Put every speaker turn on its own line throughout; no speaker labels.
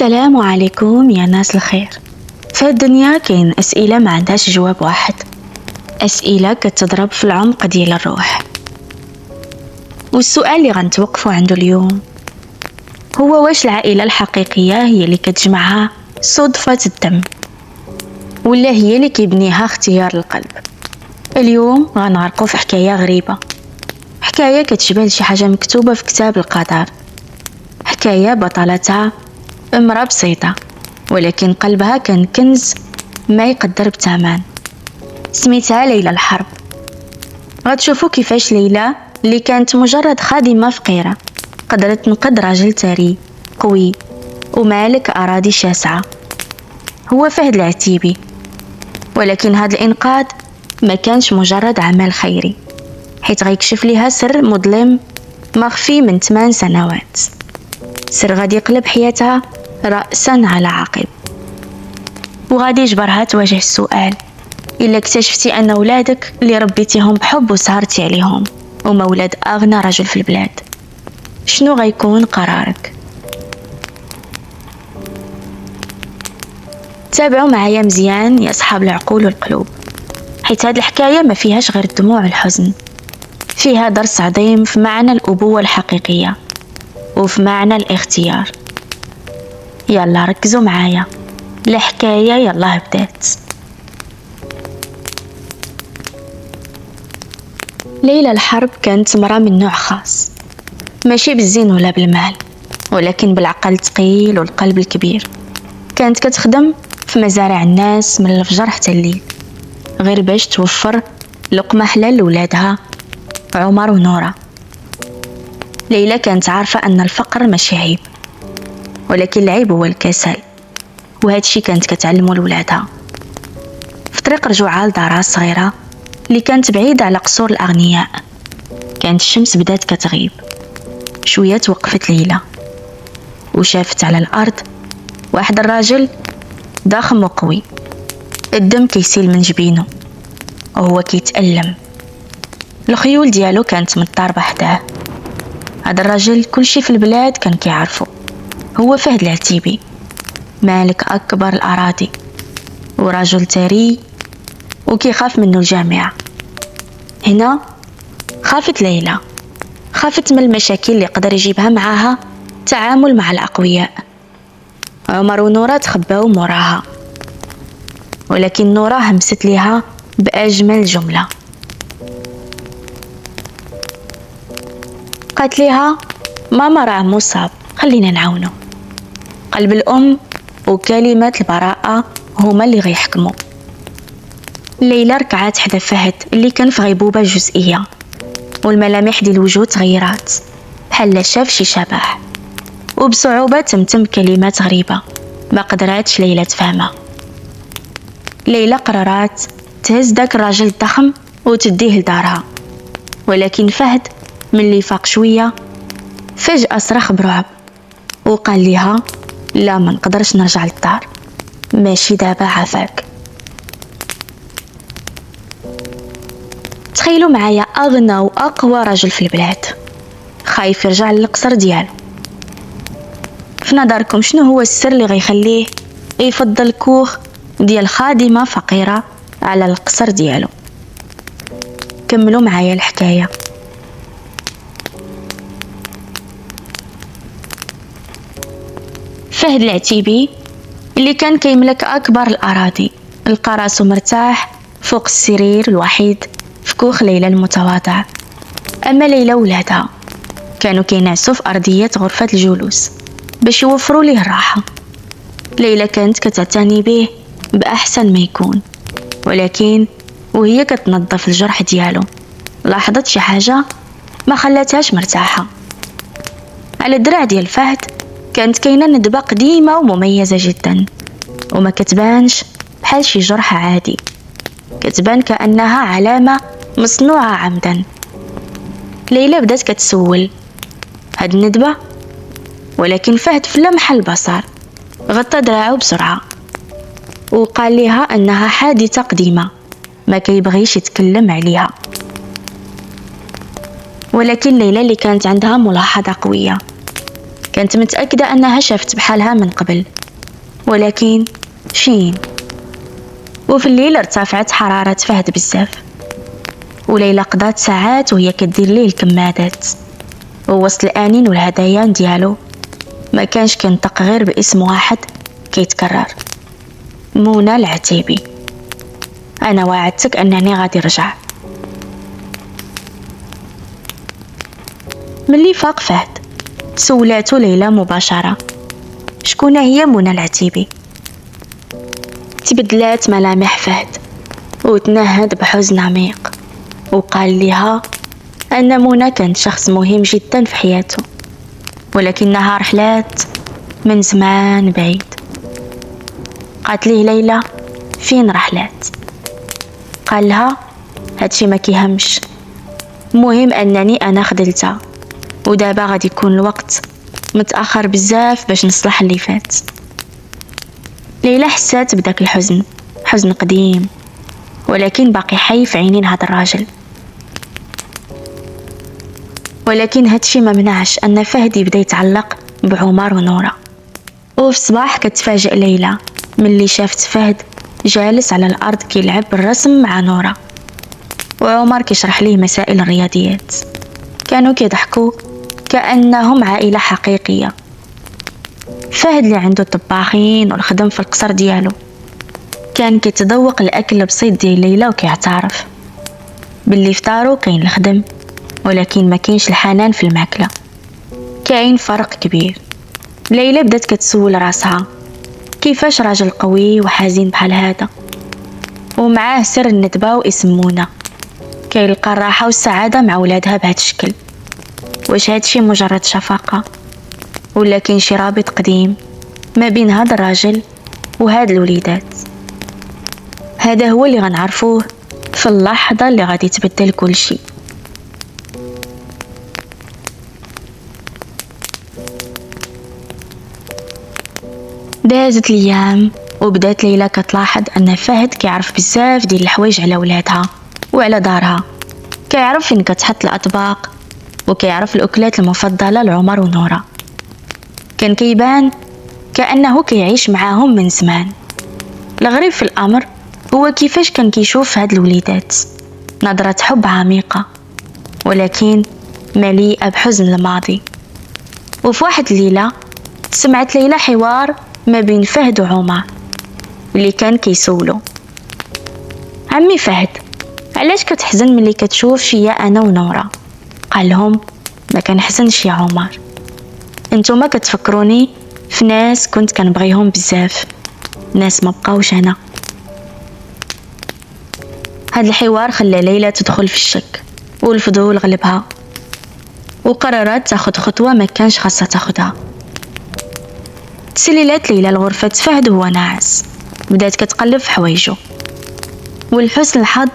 السلام عليكم يا ناس الخير. في الدنيا كاين أسئلة ما عندهاش جواب واحد، أسئلة كتضرب في العمق ديال الروح. والسؤال اللي غنتوقفوا عنده اليوم هو واش العائلة الحقيقية هي اللي كتجمعها صدفة الدم ولا هي اللي كيبنيها اختيار القلب؟ اليوم غنغرقوا في حكاية غريبة، حكاية كتشبه لشي حاجة مكتوبة في كتاب القدر، حكاية بطلتها امرأة بسيطة ولكن قلبها كان كنز ما يقدر بثمن. سميتها ليلى الحرب. غتشوفوا كيفاش ليلى اللي كانت مجرد خادمة فقيرة قدرت تنقذ راجل ثري قوي ومالك أراضي شاسعة هو فهد العتيبي. ولكن هذا الإنقاذ ما كانش مجرد عمل خيري، حيت غيكشف ليها سر مظلم مخفي من 8 سنوات، سر غادي يقلب حياتها رأسا على عقب، وغادي يجبرها تواجه السؤال: إلا اكتشفتي أن ولادك اللي ربيتيهم بحب وسهرتي عليهم هما ولاد أغنى رجل في البلاد، شنو غيكون قرارك؟ تابعوا معايا مزيان يا أصحاب العقول والقلوب، حيت هاد الحكاية ما فيهاش غير الدموع والحزن، فيها درس عظيم في معنى الأبوة الحقيقية وفي معنى الاختيار. يلا ركزوا معايا، الحكاية يلا بدات. ليلى الحرب كانت مرأة من نوع خاص، ماشي بالزين ولا بالمال، ولكن بالعقل الثقيل والقلب الكبير. كانت كتخدم في مزارع الناس من الفجر حتى الليل، غير باش توفر لقمة حلال لولادها عمر ونورة. ليلى كانت عارفة أن الفقر ماشي عيب، ولكن العيب هو الكسل، وهادشي كانت كتعلمو لولادها. في طريق رجوعها لدارها الصغيرة اللي كانت بعيدة على قصور الأغنياء، كانت الشمس بدات كتغيب. شوية توقفت ليلى وشافت على الأرض واحد الراجل ضخم وقوي، الدم كيسيل من جبينه وهو كيتألم، الخيول ديالو كانت متضاربة حداه. هذا الراجل كلشي في البلاد كان كيعرفو، هو فهد العتيبي، مالك أكبر الأراضي ورجل ثري وكيخاف منه الجميع. هنا خافت ليلى، خافت من المشاكل اللي قدر يجيبها معاها التعامل مع الأقوياء. عمر ونورة تخباو موراها، ولكن نورة همست ليها بأجمل جملة، قالت ليها: ماما راه مصاب، خلينا نعاونو. قلب الأم وكلمات البراءة هما اللي غيحكموا. ليلى ركعات حدا فهد اللي كان في غيبوبة جزئية، والملامح ديال الوجه تغيرات بحال شاف شي شبح، وبصعوبة تمتم كلمات غريبة ما قدراتش ليلى تفهمها. ليلى قررات تهز داك الراجل الضخم وتديه لدارها، ولكن فهد ملي فاق شوية فجأة صرخ برعب وقال ليها: لا، ما نقدرش نرجع للدار، ماشي دابا، عافاك. تخيلوا معايا أغنى وأقوى رجل في البلاد خايف يرجع للقصر ديالو. في نظركم شنو هو السر اللي غيخليه يفضل كوخ ديال خادمة فقيرة على القصر ديالو؟ كملوا معايا الحكاية. فهد العتيبي اللي كان كيملك أكبر الأراضي لقى راسو مرتاح فوق السرير الوحيد في كوخ ليلى المتواضع. أما ليلى ولادها كانوا كينعسوا في أرضية غرفة الجلوس باش يوفروا ليه الراحة. ليلى كانت كتعتني به بأحسن ما يكون، ولكن وهي كتنظف الجرح ديالو لاحظت شي حاجة ما خلاتهاش مرتاحة. على الدرع ديال فهد كانت كاينة ندبة قديمة ومميزة جدا، وما كتبانش بحال شي جرح عادي، كتبان كأنها علامة مصنوعة عمدا. ليلى بدات كتسول هاد الندبة، ولكن فهد في لمح البصر غطى دراعه بسرعة وقال لها أنها حادثة قديمة ما كيبغيش يتكلم عليها. ولكن ليلى اللي كانت عندها ملاحظة قوية، كانت متأكدة أنها شافت بحالها من قبل، ولكن فين؟ وفي الليل ارتفعت حرارة فهد بزاف، وليلى قضات ساعات وهي كدير ليه الكمادات ووسط الانين والهدايا ديالو. ما كانش كينطق غير باسم واحد كيتكرر: منى العتيبي. انا وعدتك انني غادي نرجع. ملي فاق فهد سولاتو ليلى مباشرة: شكون هي منى العتيبي؟ تبدلات ملامح فهد وتنهد بحزن عميق، وقال لها أن منى كانت شخص مهم جدا في حياته، ولكنها رحلات من زمان بعيد. قالت ليه ليلى: فين رحلات؟ قال لها: هادشي ما كيهمش، المهم أنني أنا خدلتها، ودابا غادي يكون الوقت متأخر بزاف باش نصلح اللي فات. ليلى حسات بداك الحزن، حزن قديم ولكن باقي حي في عينين هذا الراجل. ولكن هادشي ما منعش أن فهد يبدا يتعلق بعمر ونورة. وفي الصباح كتفاجئ ليلى ملي شافت فهد جالس على الأرض كيلعب بالرسم مع نورة، وعمر كيشرح ليه مسائل الرياضيات. كانوا كيضحكوا كأنهم عائلة حقيقية. فهد اللي عنده الطباخين والخدم في القصر ديالو كان كيتذوق الأكل البسيط ديال ليلى وكيعترف باللي فطارو كاين الخدم ولكن ما كاينش الحنان في الماكلة. كاين فرق كبير. ليلى بدات كتسول راسها كيفاش راجل قوي وحزين بحال هذا ومعاه سر الندبة واسم منى كيلقى الراحة والسعادة مع ولادها بهذا الشكل؟ واش هادشي مجرد شفقة ولا كاين شي رابط قديم ما بين هذا الراجل وهاد الوليدات؟ هذا هو اللي غنعرفوه في اللحظة اللي غادي تبدل كل شيء. دازت الايام وبدات ليلى كتلاحظ ان فهد كيعرف بزاف ديال الحوايج على ولادها وعلى دارها. كيعرف فين كتحط الاطباق وكيعرف الاكلات المفضله لعمر ونورة. كان كيبان كانه كيعيش معاهم من زمان. الغريب في الامر هو كيفاش كان كيشوف هاد الوليدات نظرة حب عميقة ولكن مليئة بحزن الماضي. وفي واحد الليلة سمعت ليلى حوار ما بين فهد وعمر اللي كان كيسولو: عمي فهد، علاش كتحزن ملي كتشوف فيا انا ونورة؟ قال لهم: ما كنحزنش يا عمر، انتوما كتفكروني في ناس كنت كنبغيهم بزاف، ناس ما بقاوش هنا. هاد الحوار خلى ليلى تدخل في الشك والفضول غلبها وقررت تاخد خطوة ما كانش خاصها تاخدها. تسللت ليلى لغرفة فهد وهو ناعس، بدات كتقلب في حوايجو ولحسن الحظ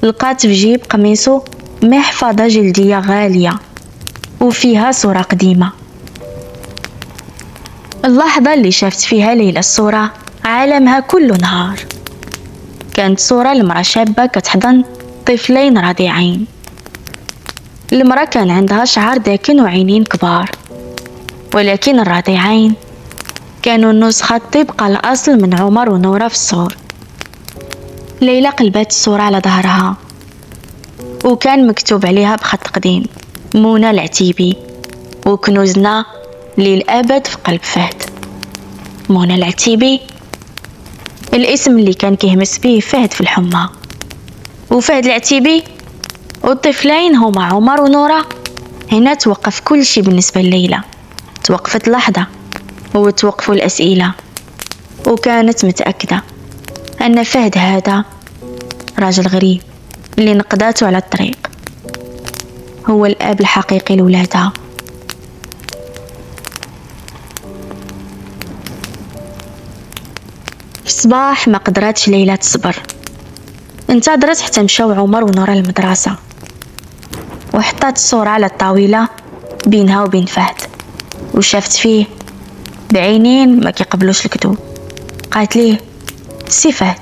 لقات في جيب قميصو محفظة جلدية غالية وفيها صورة قديمة. اللحظة اللي شافت فيها ليلى الصورة عالمها كله نهار. كانت صورة لمرأة شابة كتحضن طفلين رضيعين. المرأة كان عندها شعر داكن وعينين كبار، ولكن الرضيعين كانوا النسخة طبق الأصل من عمر ونورة في الصور. ليلى قلبت الصورة على ظهرها وكان مكتوب عليها بخط قديم: منى العتيبي، وكنوزنا للأبد في قلب فهد. منى العتيبي، الاسم اللي كان كيهمس به فهد في الحمى. وفهد العتيبي والطفلين هما عمر ونورة. هنا توقف كل شيء بالنسبة لليلى، توقفت اللحظة وتوقفوا الأسئلة، وكانت متأكدة أن فهد هذا راجل غريب اللي نقداته على الطريق هو الأب الحقيقي لولادها. في الصباح ما قدراتش ليلى تصبر، انتظرت حتى مشاو عمر ونورة للمدرسة وحطات الصورة على الطاولة بينها وبين فهد وشافت فيه بعينين ما كيقبلوش الكذوب. قالت ليه: سي فهد،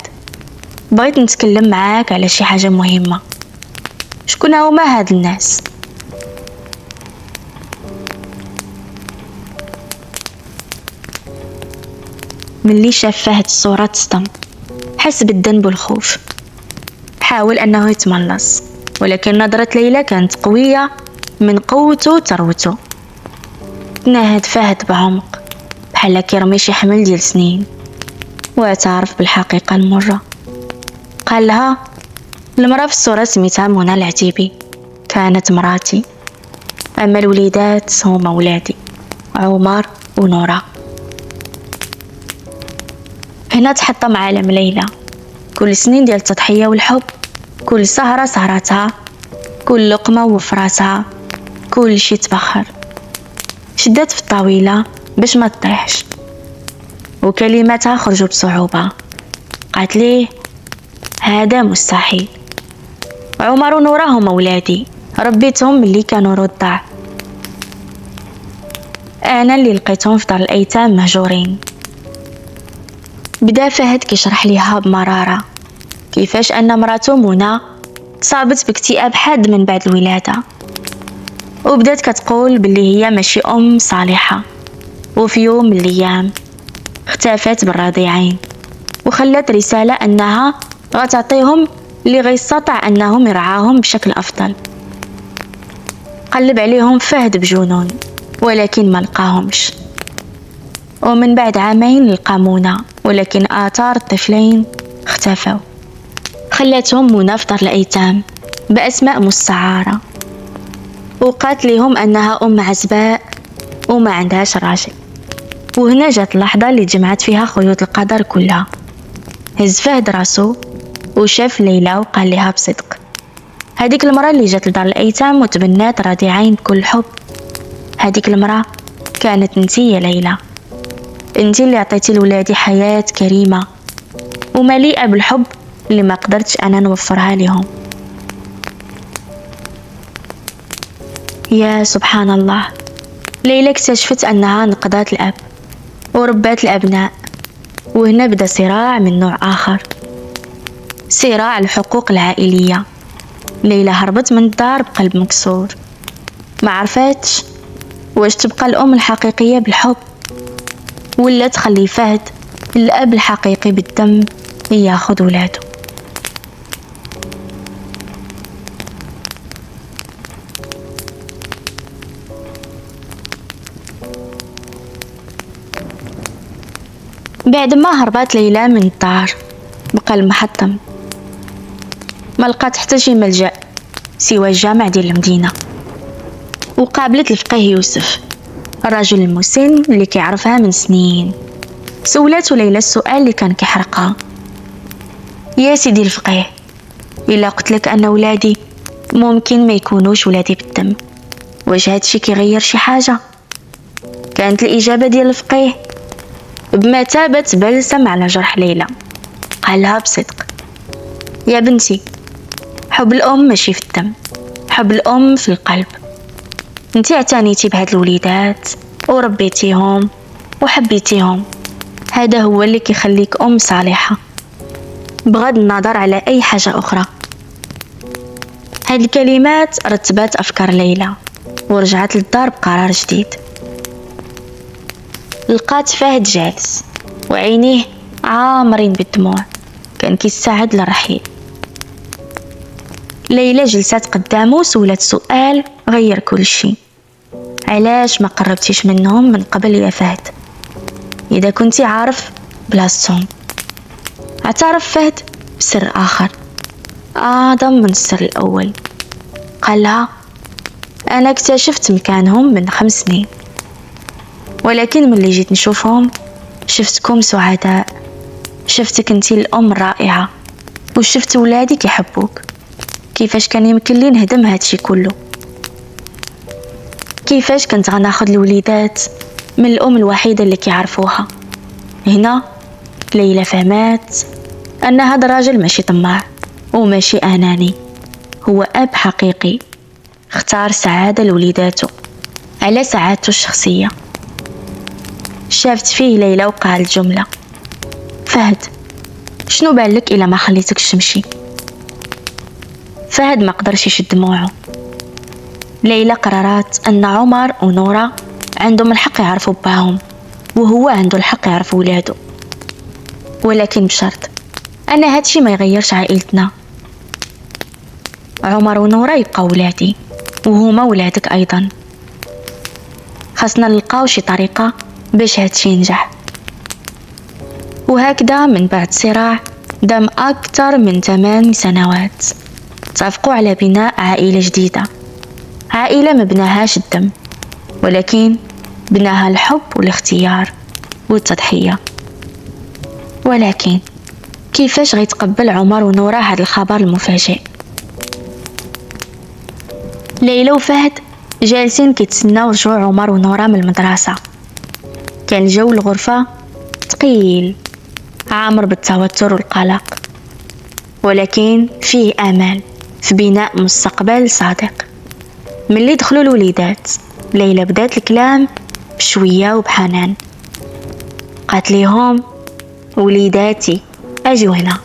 بغيت نتكلم معاك على شي حاجة مهمة. شكون هما هاد الناس؟ ملي شاف فهد الصورة تصدم، حس بالذنب والخوف، حاول أنه يتملص، ولكن نظرة ليلى كانت قوية من قوته وثروته. تنهد فهد بعمق بحال كيرمي شي حمل ديال سنين، واعترف بالحقيقة المرة. قال لها المرأة في الصورة سميتها منى العتيبي، كانت مراتي، أما الوليدات هما ولادي عمر ونورا. هنا تحطم عالم ليلى، كل سنين ديال التضحية والحب، كل سهرة سهرتها، كل لقمة وفراتها، كل شي تبخر. شدات في الطاولة باش ما تطيحش، وكلماتها خرجوا بصعوبة. قالت ليه هذا مستحيل، عمر ونورا هما ولادي، ربيتهم ملي كانوا رضع، انا اللي لقيتهم في دار الايتام مهجورين. بدا فهد كيشرح ليها بمرارة كيفاش ان مراته منى صابت باكتئاب حاد من بعد الولادة، وبدات كتقول باللي هي ماشي ام صالحة، وفي يوم من الايام اختفت بالرضيعين، وخلت رسالة انها غتعطيهم اللي غيستطيع انهم يرعاهم بشكل افضل. قلب عليهم فهد بجنون ولكن ما لقاهمش، ومن بعد عامين لقى منى، ولكن آثار الطفلين اختفوا. خلاتهم منى في دار الأيتام بأسماء مستعارة، وقالت لهم أنها أم عزباء وما عندهاش راجل. وهنا جات اللحظة اللي جمعت فيها خيوط القدر كلها. هز فهد راسو وشاف ليلى وقال لها بصدق، هذيك المرأة اللي جات لدار الأيتام وتبنات رضيعين بكل حب، هذيك المرأة كانت انتي يا ليلى، انتي اللي عطيتي لولادي حياة كريمة ومليئة بالحب اللي ما قدرتش انا نوفرها لهم. يا سبحان الله، ليلى اكتشفت انها نقضات الاب وربات الابناء، وهنا بدا صراع من نوع اخر، صراع الحقوق العائلية. ليلى هربت من الدار بقلب مكسور، ما عرفتش واش تبقى الام الحقيقية بالحب ولا تخلي فهد الاب الحقيقي بالدم ياخذ ولاده. بعد ما هربت ليلى من الدار بقلب محطم، ما لقات حتى شي ملجأ سوى الجامع ديال المدينة، وقابلت الفقيه يوسف، الرجل المسن اللي كيعرفها من سنين. سولاتو ليلى السؤال اللي كان كيحرقها، يا سيدي الفقيه، إلا قلت لك أن ولادي ممكن ما يكونوش ولادي بالدم، واش هادشي كيغير شي حاجة؟ كانت الإجابة ديال الفقيه بمثابة بلسم على جرح ليلى. قالها بصدق، يا بنتي، حب الأم ماشي في الدم، حب الأم في القلب. انتي اعتنيتي بهاد الوليدات وربيتيهم وحبيتيهم، هذا هو اللي كيخليك أم صالحة بغض النظر على أي حاجة أخرى. هاد الكلمات رتبت أفكار ليلى ورجعت للدار بقرار جديد. لقات فهد جالس وعينيه عامرين بالدموع، كان كيستعد للرحيل. ليلى جلست قدامه وسولت سؤال غير كل شيء، علاش ما قربتيش منهم من قبل يا فهد إذا كنتي عارف بلاصتهم؟ اعترف فهد بسر آخر أعظم من السر الأول. قال لها أنا اكتشفت مكانهم من 5 سنين، ولكن ملي جيت نشوفهم شفتكم سعداء، شفتك انتي الأم الرائعة، وشفت ولادي كيحبوك. كيفاش كان يمكن لي نهدم هادشي كله؟ كيفاش كنت غناخد الوليدات من الأم الوحيدة اللي كيعرفوها؟ هنا ليلى فهمات أن هذا الراجل ماشي طماع وماشي أناني، هو أب حقيقي اختار سعادة لوليداته على سعادته الشخصية. شافت فيه ليلى وقالت جملة، فهد شنو بالك إلا ما خليتكش تمشي؟ فهد ما قدرش يشد دموعه. ليلى قررت أن عمر ونورا عندهم الحق يعرفوا باهم، وهو عنده الحق يعرف ولاده. ولكن بشرط أن هادشي ما يغيرش عائلتنا. عمر ونورة يبقاو ولادي وهما ولادك أيضا. خاصنا نلقاو شي طريقة باش هادشي ينجح. وهكذا من بعد صراع دام أكثر من 8 سنوات اتفقوا على بناء عائلة جديدة. عائلة ما بناهاش الدم، ولكن بناها الحب والاختيار والتضحية. ولكن كيفاش غيتقبل عمر ونورة هاد الخبر المفاجئ؟ ليلى وفهد جالسين كيتسناو رجوع عمر ونورة من المدرسة. كان جو الغرفة ثقيل عامر بالتوتر والقلق، ولكن فيه امل في بناء مستقبل صادق. ملي دخلوا الوليدات ليلى بدات الكلام بشويه وبحنان. قالت ليهم: وليداتي اجيو هنا،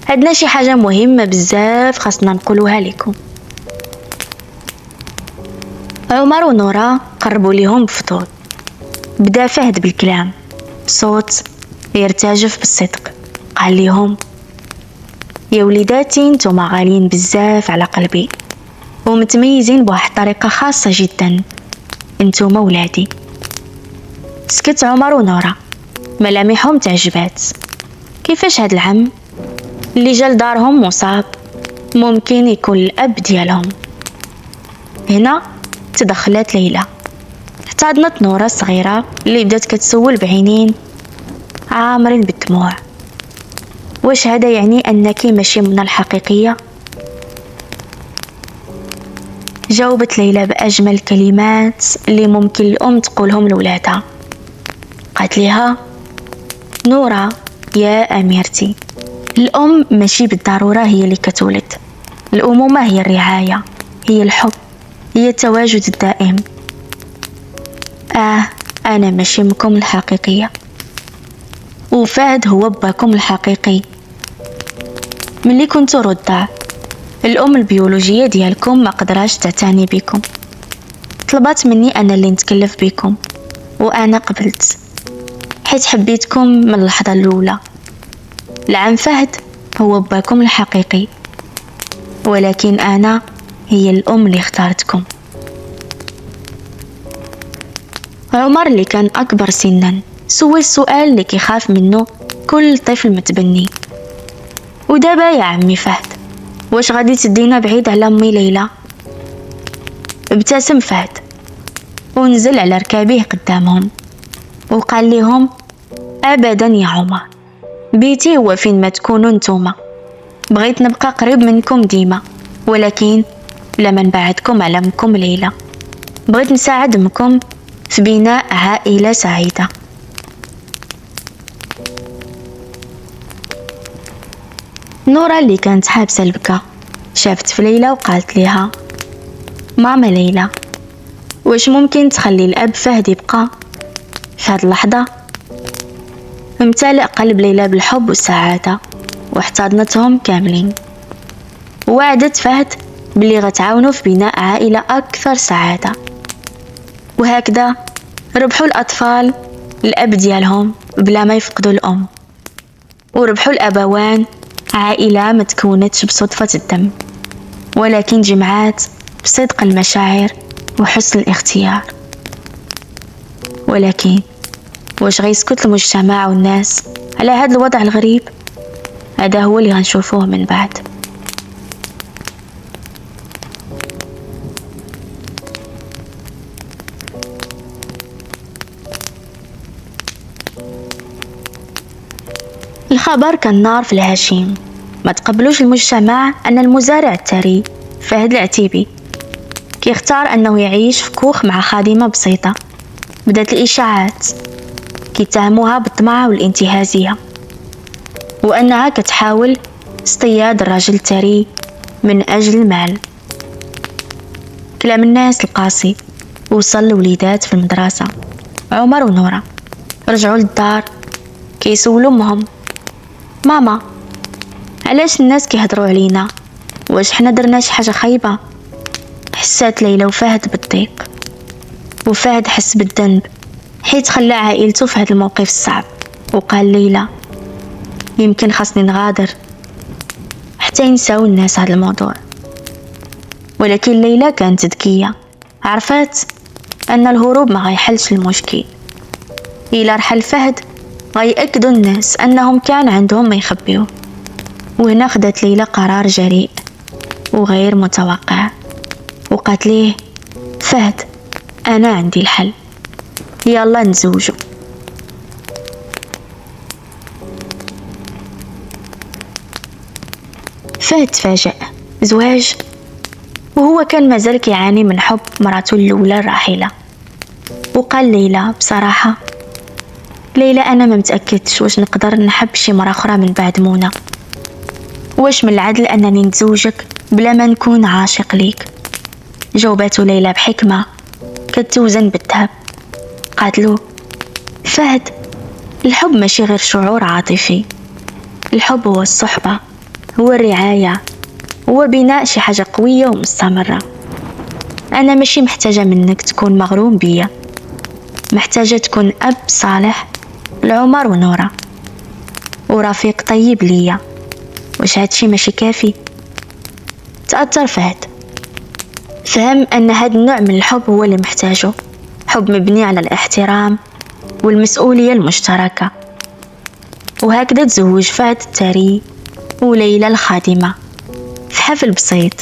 عندنا شي حاجه مهمه بزاف خاصنا نقولوها لكم. عمر ونورة قربوا ليهم بفضول. بدا فهد بالكلام صوت يرتجف بالصدق. قال ليهم: يا وليداتي نتوما غاليين بزاف على قلبي ومتميزين بواحد الطريقة خاصة جدا، انتوما ولادي. سكت عمر ونورة، ملامحهم تعجبات. كيفاش هاد العم اللي جا لدارهم مصاب ممكن يكون الأب ديالهم؟ هنا تدخلت ليلى. احتضنت نورة الصغيرة اللي بدات كتسول بعينين عامرين بالدموع: واش هذا يعني أنك ماشي من الحقيقية؟ جاوبت ليلى بأجمل كلمات اللي ممكن الأم تقولهم لولادها. قالت ليها: نورة يا أميرتي، الأم ماشي بالضرورة هي اللي كتولد. الأمومة هي الرعاية، هي الحب، هي التواجد الدائم. أنا ماشي أمكم الحقيقية، وفهد هو باكم الحقيقي. ملي كنتو رضع الأم البيولوجية ديالكم ما قدراش تعتني بكم، طلبات مني أنا اللي نتكلف بكم، وأنا قبلت حيت حبيتكم من اللحظة الأولى. العم فهد هو باكم الحقيقي، ولكن أنا هي الأم اللي اختارتكم. عمر اللي كان أكبر سنا سول السؤال اللي كيخاف منه كل طفل متبني: ودابا يا عمي فهد، واش غادي تدينا بعيد على أمي ليلى؟ ابتسم فهد ونزل على ركابيه قدامهم وقال لهم: أبدا يا عمر، بيتي هو فين ما تكونوا نتوما. بغيت نبقى قريب منكم ديما، ولكن لما نبعدكم على أمكم ليلى. بغيت نساعد أمكم في بناء عائلة سعيدة. نورة اللي كانت حابسة البكا شافت في ليلى وقالت ليها: ماما ليلى، واش ممكن تخلي الأب فهد يبقى؟ في هاد اللحظة امتلأ قلب ليلى بالحب والسعادة واحتضنتهم كاملين، ووعدت فهد بلي غتعاونوا في بناء عائلة أكثر سعادة. وهكذا ربحوا الأطفال الأب ديالهم بلا ما يفقدوا الأم، وربحوا الأبوان عائلة ما تكونتش بصدفة الدم، ولكن جمعات بصدق المشاعر وحسن الاختيار. ولكن واش غيسكت المجتمع والناس على هذا الوضع الغريب؟ هذا هو اللي غنشوفوه من بعد. الخبر كان نار في الهشيم. ما تقبلوش المجتمع أن المزارع الثري فهد العتيبي كيختار أنه يعيش في كوخ مع خادمة بسيطة. بدات الإشاعات كيتهموها بالطمع والانتهازية، وأنها كتحاول اصطياد الرجل الثري من أجل المال. كلام الناس القاسي وصل لوليدات في المدرسة. عمر ونورة رجعوا للدار كيسولوا امهم: ماما، علاش الناس كيهضروا علينا؟ واش حنا درنا شي حاجه خايبه؟ حسات ليلى وفهد بالضيق، وفهد حس بالذنب حيت خلى عائلته في هذا الموقف الصعب. وقال ليلى: يمكن خاصني نغادر حتى ينساو الناس هذا الموضوع. ولكن ليلى كانت ذكية، عرفت أن الهروب ما غيحلش المشكل. إلا رحل فهد غيأكدوا الناس أنهم كان عندهم ما يخبيوه. وهنا خدت ليلى قرار جريء وغير متوقع، وقالت ليه: فهد، أنا عندي الحل، يلا نتزوجوا. فهد تفاجأ، زواج؟ وهو كان مازال كيعاني من حب مراته الأولى الراحلة. وقال ليلى بصراحة: ليلى، أنا ما متأكدش واش نقدر نحب شي مرة أخرى من بعد منى. واش من العدل أنني نتزوجك بلا ما نكون عاشق ليك؟ جاوبته ليلى بحكمة كتوزن بالذهب. قالت له: فهد، الحب ماشي غير شعور عاطفي، الحب هو الصحبة، هو الرعاية، هو بناء شي حاجة قوية ومستمرة. أنا ماشي محتاجة منك تكون مغروم بيا، محتاجة تكون أب صالح لعمر ونورة ورفيق طيب ليا. واش هادشي ماشي كافي؟ تأثر فهد، فهم أن هاد النوع من الحب هو اللي محتاجه، حب مبني على الاحترام والمسؤولية المشتركة. وهكذا تزوج فهد الثري وليلى الخادمة في حفل بسيط،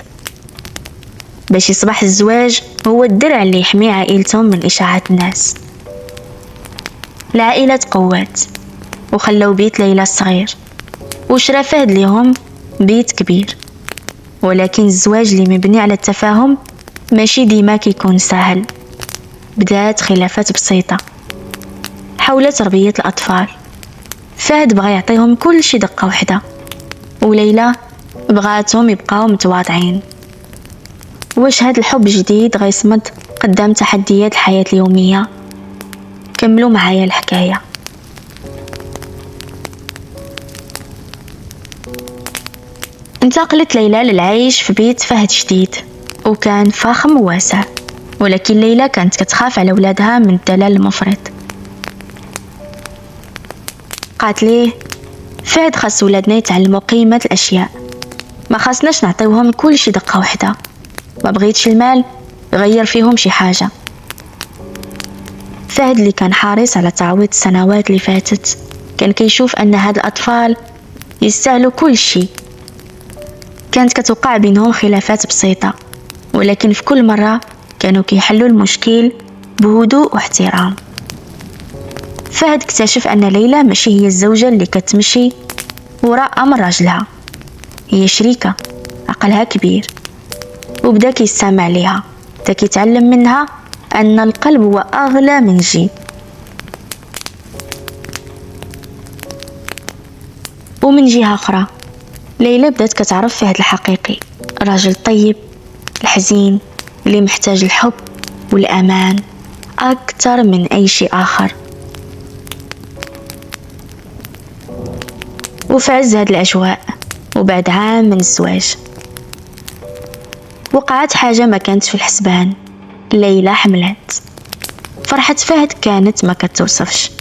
باش يصبح الزواج هو الدرع اللي يحمي عائلتهم من إشاعات الناس. العائلة تقوات وخلوا بيت ليلى الصغير، وشرا فهد ليهم بيت كبير. ولكن الزواج اللي مبني على التفاهم ماشي ديما كيكون سهل. بدات خلافات بسيطة حول تربية الأطفال. فهد بغى يعطيهم كل شي دقة وحدة، وليلى بغاتهم يبقاو متواضعين. واش هاد الحب جديد غيصمد قدام تحديات الحياة اليومية؟ كملوا معايا الحكاية. انتقلت ليلى للعيش في بيت فهد جديد، وكان فخم وواسع. ولكن ليلى كانت كتخاف على ولادها من الدلال المفرط. قالت ليه: فهد، خاص ولادنا يتعلموا قيمة الأشياء، ما خاصناش نعطيوهم كل شي دقة وحدة. ما بغيتش المال يغير فيهم شي حاجة. فهد اللي كان حريص على تعويض السنوات اللي فاتت كان كيشوف أن هاد الأطفال يستاهلوا كل شي. كانت كتوقع بينهم خلافات بسيطة، ولكن في كل مرة كانوا كيحلوا المشكل بهدوء واحترام. فهد اكتشف أن ليلى ماشي هي الزوجة اللي كتمشي وراء أمر راجلها، هي شريكة عقلها كبير. وبدا كيستمع ليها، بدا كيتعلم منها أن القلب هو أغلى من الجيب. ومن جهة أخرى ليلى بدات كتعرف فهد الحقيقي، راجل طيب الحزين اللي محتاج الحب والأمان أكثر من أي شيء آخر. وفي عز هاد الأجواء وبعد عام من الزواج وقعت حاجة ما كانت في الحسبان. ليلى حملت. فرحة فهد كانت ما كتوصفش.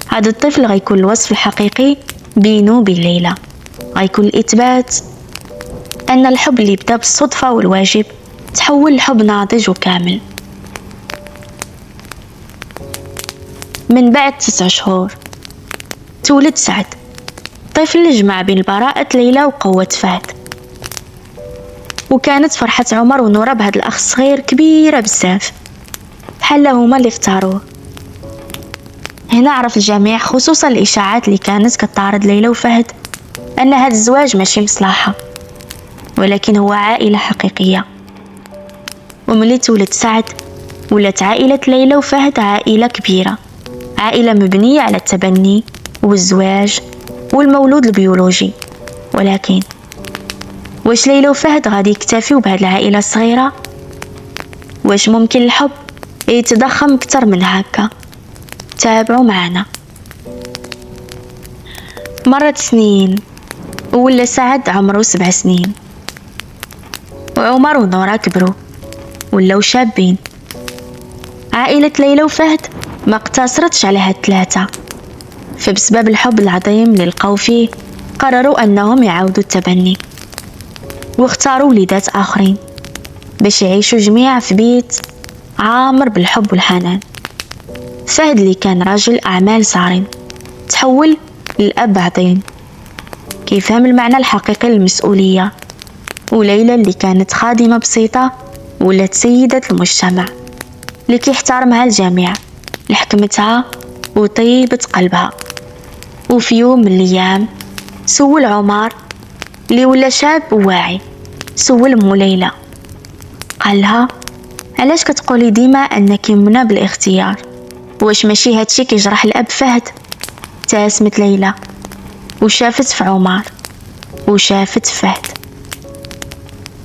هذا الطفل غيكون الوصف الحقيقي بينه وبين ليلى، غيكون الإثبات أن الحب اللي بدا بالصدفة والواجب تحول لحب ناضج وكامل. من بعد 9 شهور تولد سعد، طفل اللي جمع بين براءة ليلى وقوة فهد. وكانت فرحة عمر ونورة بهذا الأخ الصغير كبيرة بزاف، بحال هما اللي اختاروه. هنا عرف الجميع، خصوصا الإشاعات اللي كانت كتعارض ليلى وفهد، أن هذا الزواج ماشي مصلحة ولكن هو عائلة حقيقية. وملي تولد سعد ولات عائلة ليلى وفهد عائلة كبيرة، عائلة مبنية على التبني والزواج والمولود البيولوجي. ولكن واش ليلى وفهد غادي يكتفيو بهاد العائلة الصغيرة؟ واش ممكن الحب يتضخم أكثر من هكا؟ تابعوا معنا. مرت سنين وولا سعد عمره 7 سنين، وعمر ونورة كبروا ولاو شابين. عائلة ليلى وفهد ما اقتصرتش على هاد 3، فبسبب الحب العظيم اللي لقاو فيه قرروا أنهم يعاودوا التبني، واختاروا وليدات آخرين باش يعيشوا جميعا في بيت عامر بالحب والحنان. فهد اللي كان راجل أعمال صارم تحول للأب عظيم كيفهم المعنى الحقيقي للمسؤولية، وليلى اللي كانت خادمة بسيطة ولات سيدة المجتمع اللي كيحترمها الجميع لحكمتها وطيبة قلبها. وفي يوم من الأيام سول عمر اللي ولا شاب واعي، سول مو ليلى قال لها علاش كتقولي ديما انك منى بالاختيار، واش ماشي هادشي كيجرح الاب فهد؟ ابتسمت ليلى وشافت في عمر وشافت فهد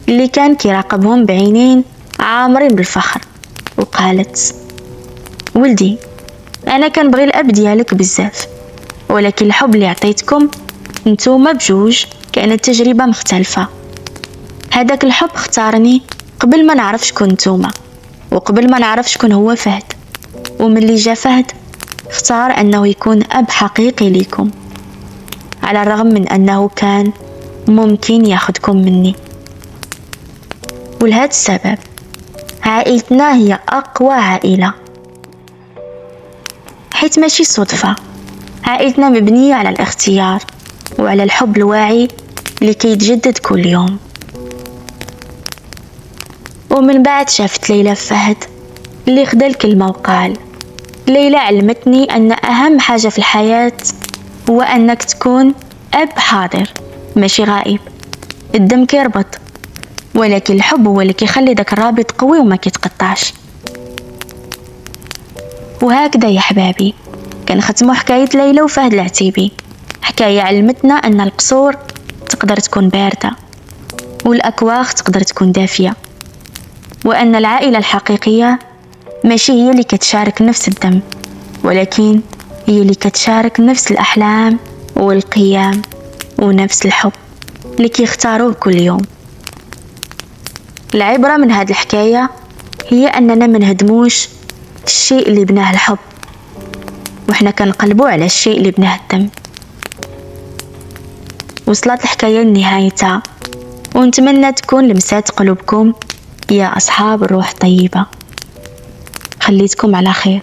اللي كان كيراقبهم بعينين عامرين بالفخر، وقالت ولدي انا كنبغي الاب ديالك بزاف، ولكن الحب اللي عطيتكم نتوما بجوج كانت تجربة مختلفة. هذاك الحب اختارني قبل ما نعرف شكون نتوما وقبل ما نعرف شكون هو فهد، وملي جا فهد اختار انه يكون اب حقيقي ليكم على الرغم من انه كان ممكن ياخدكم مني. ولهذا السبب عائلتنا هي اقوى عائلة، حيث ماشي صدفة عائلتنا مبنية على الاختيار وعلى الحب الواعي اللي كيتجدد كل يوم. ومن بعد شافت ليلى فهد اللي خدا الكلمة وقال ليلى علمتني أن أهم حاجة في الحياة هو أنك تكون أب حاضر ماشي غائب. الدم كيربط ولكن الحب هو اللي كيخلي داك الرابط قوي وما كيتقطعش. وهكذا يا حبابي كنختموا حكاية ليلى وفهد العتيبي، حكاية علمتنا أن القصور تقدر تكون باردة والأكواخ تقدر تكون دافية، وأن العائلة الحقيقية ماشي هي اللي كتشارك نفس الدم، ولكن هي اللي كتشارك نفس الأحلام والقيم ونفس الحب اللي كيختاروه كل يوم. العبرة من هذه الحكاية هي أننا منهدموش الشيء اللي بناه الحب وإحنا كنقلبوا على الشيء اللي بناه الدم. وصلت الحكاية لنهايتها ونتمنى تكون لمسات قلوبكم يا أصحاب الروح طيبة. خليتكم على خير.